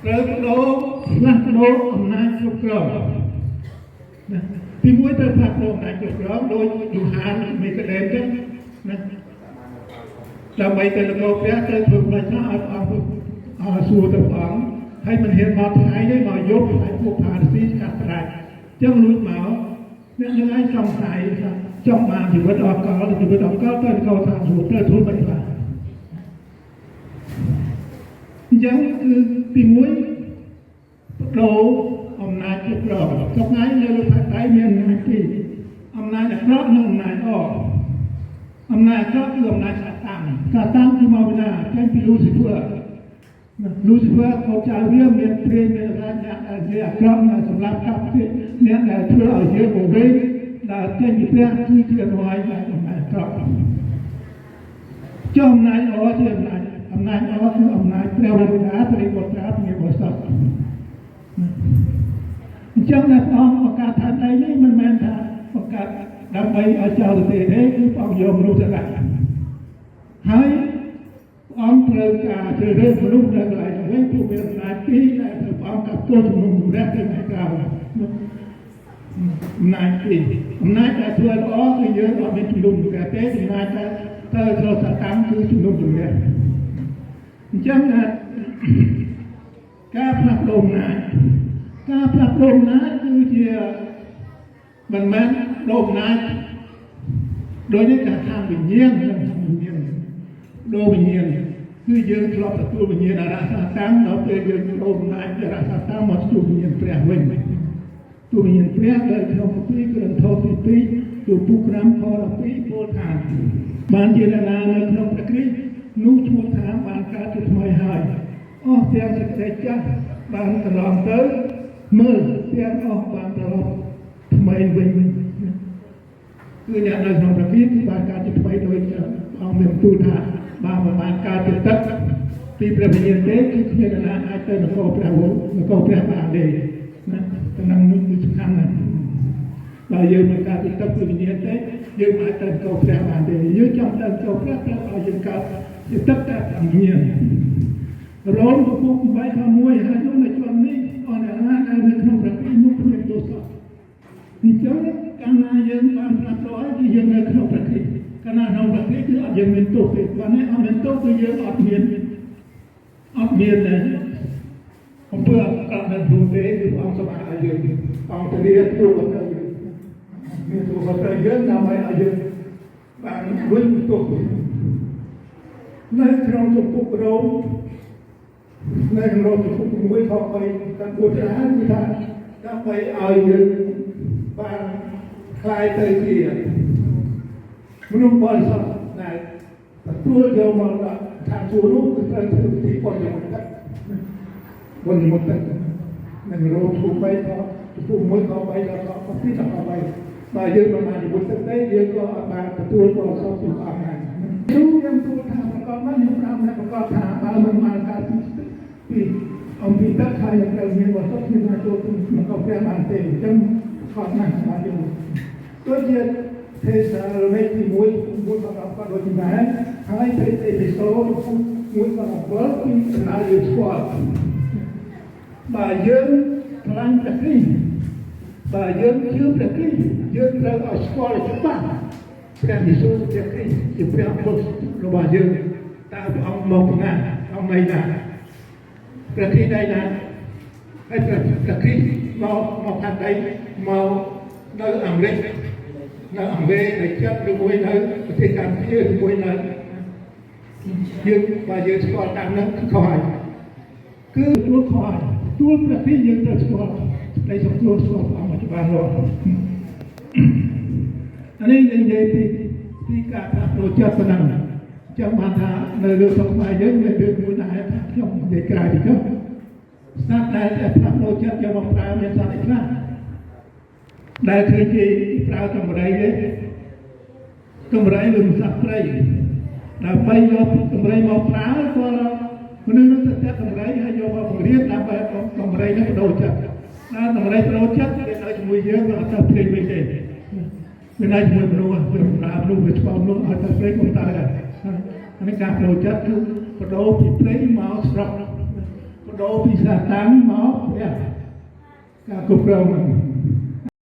ត្រូវបដូរផ្លាស់ប្ដូរអំណាចគ្រប់គ្រងណាទីមួយត្រូវផ្លាស់ប្ដូរអំណាចគ្រប់គ្រងដោយយូហានមេកដេមចឹងណាដើម្បីទៅនគរព្រះត្រូវធ្វើផ្លាច់ណាឲ្យព្រះអង្គសួរទៅព្រះអង្គហើយមិនហ៊ានមកថ្ងៃនេះមកយប់ឲ្យពួកផារស៊ីកាត់ផ្ដាច់ចឹងលួចមកអ្នកនឹងឯងសង្ស័យថាចង់បានជីវិតអកលជីវិតអកលទៅនគរថាសួរត្រូវធ្វើមិនបានអញ្ចឹងគឺទីមួយដូរអំណាចគ្រប់គ្រងសប្តាហ៍នៅលើផែនដីមានអំណាចពីរអំណាចអាក្រក់និងអំណាចល្អអំណាចអាក្រក់គឺអំណាចសាតាំងគឺមកពីណាចេញពីលូស៊ីហ្វឺក៏ចៅវាមានព្រាយមានរាជអ្នកដែលជាអាក្រក់ណាសម្រាប់កាប់ទៀតអ្នកដែលធ្វើឲ្យយើងមកវិញដែលចេញពីព្រះគឺជារយដែលអំណាចអាក្រក់ចុះអំណាចល្អជាអំណាចល្អគឺអំណាចព្រះវរបិតាព្រះបុត្រាព្រះបរិសុទ្ធអញ្ចឹងអ្នកព្រះអង្គបង្កើតឋានដីនេះមិនមែនថាបង្កើតដើម្បីឲ្យចោលទៅទេគឺព្រះអង្គយកមនុស្សទៅដាក់ហើយព្រះអង្គត្រូវការជ្រើសរើសមនុស្សនៅកន្លែងនេះពួកមានអំណាចពីរដែលព្រះអង្គកាត់ទោសជំនុំជម្រះទៅថ្ងៃក្រោយអំណាចពីរអំណាចដែលធ្វើល្អគឺយើងអត់មានជំនុំជម្រះទេអំណាចដែលទៅត្រូវសកម្មគឺជំនុំជម្រះអញ្ចឹងការផ្លាស់ប្ដូរអំណាចគឺជាមិនមែនដូរអំណាចដោយនេះការខាងវិញ្ញាណដូរវិញ្ញាណគឺយើងធ្លាប់ទទួលវិញ្ញាណអរសាតាំងដល់ពេលយើងដូរអំណាចអរសាតាំងមកទទួលវិញ្ញាណព្រះវិញទទួលវិញ្ញាណព្រះដែលក្នុងគម្ពីរក្រឹត្យទី2ទូពុក្រាមខ12ពោលថាបានជាណានៅក្នុងព្រះគ្រីស្ទនោះឈ្មោះថាបានកើតជាថ្មីហើយអស់ទាំងសេចក្តីចាស់បានត្រឡប់ទៅមើលទាំងអស់បានត្រឡប់ថ្មីវិញគឺអ្នកនៅក្នុងព្រះគ្រីស្ទគឺបានកើតជាថ្មីដោយអង្គមានទូលថាបានកើតជាទឹកពីព្រះវិញ្ញាណទេគឺគ្មានអ្នកណាអាចទៅនគរព្រះបានទេណាទាំងនោះគឺសំខាន់ណាស់បើយើងមិនកើតពីទឹកពីវិញ្ញាណទេយើងអាចទៅនគរព្រះបានទេយើងចង់ទៅនគរព្រះត្រូវឲ្យយើងកើតជាទឹកតែវិញ្ញាណរោមពពុះ8ខ1ហើយនោះនៅជាប់នេះអនណាដែលនៅក្នុងព្រះគ្រីស្ទនោះគ្មានទោសអញ្ចឹងកាលណាយើងបានផ្លាស់ប្ដូរគឺយើងនៅក្នុងព្រះគ្រីស្ទកាលណាក្នុងព្រះគ្រីស្ទគឺអត់យើងមានទោសទេបើនេះអត់មានទោសគឺយើងអត់មានអំពើអាក្រក់នៅក្នុងទេគឺអង្គសម្អាតឲ្យយើងអង្គទៅរៀនទូទៅមានទូទៅយើងដើម្បីឲ្យយើងបានវិញទោសនៅក្នុងជំពូករោមនៅក្នុងជំពូក6ខ3តាមពុទ្ធសាសនាគឺថាដើម្បីឲ្យយើងបានคล้ายទៅជាមនុស្សបរិសុទ្ធដែលទទួលយកមកដាក់ឋានសួគ៌នោះគឺត្រូវធ្វើពិធីបុណ្យមុតទឹកនឹងរោគទូបីក៏ទូមួយក៏បីក៏ពីទៅក៏បីបើយើងមិនបានមុតទឹកទេយើងក៏អាចបានទទួលបរិសុទ្ធពីអង្គដែរនោះយើងទូលថាប្រកបមកយើងប្រាប់ថាប្រកបថាបើមិនបានកើតពីអំពីទឹកហើយយើងត្រូវមានបរិសុទ្ធមានចូលទៅមកព្រះបានទេអញ្ចឹងខកណាស់បាទយើងដូចជាទេសាលេខទី1មួយក៏ក៏ដូចជាដែរហើយទៅអេពីសូតមួយក៏7ពីដំណើរយើងស្គាល់បើយើងខ្លាំងព្រះគ្រីស្ទបើយើងជឿព្រះគ្រីស្ទយើងត្រូវឲ្យស្គាល់ច្បាស់ព្រះយេស៊ូវព្រះគ្រីស្ទជាព្រះបុត្ររបស់យើងតើព្រះអង្គមកពីណាអង្គណៃណាព្រះគ្រីស្ទណៃណាហើយព្រះគ្រីស្ទមកផាត់ដៃមកនៅអាមេរិកនៅអង់គ្លេសនៅចិត្តជាមួយនៅប្រទេសកម្ពុជាជាមួយនៅយើងបើយើងស្គាល់តាមនោះខុសហើយគឺទួលខុសហើយទួលព្រះគ្រីស្ទយើងត្រូវស្គាល់តែសំទោសស្គាល់អង្គច្បាស់លាស់អានេះនិយាយពីការផ្លាស់ប្ដូរចិត្តប៉ុណ្ណឹងចាំបានថានៅលើសង្គមយើងមានរឿងមួយដែរខ្ញុំនិយាយក្រៅពីនោះស្នាប់ដែលផ្លាស់ប្ដូរចិត្តយកមកប្រើមានសត្វឯខ្លះដែលឃើញគេប្រើកម្រៃទេកម្រៃវាមិនសត្វព្រៃដើម្បីយកកម្រៃមកប្រើក៏មនុស្សនឹងទៅកម្រៃហើយយកមកបង្រៀនដើម្បីកម្រៃនឹងបដូរចិត្តដល់កម្រៃបដូរចិត្តគេនៅជាមួយយើងវាអត់ទៅព្រៃវិញទេវានៅជាមួយមនុស្សវាប្រើមនុស្សវាស្គាល់មនុស្សឲ្យទៅព្រៃមិនតើដែរនេះការបដូរចិត្តគឺបដូរពីព្រៃមកស្រុកប đồ bị sa tăng máu, các cục râu mình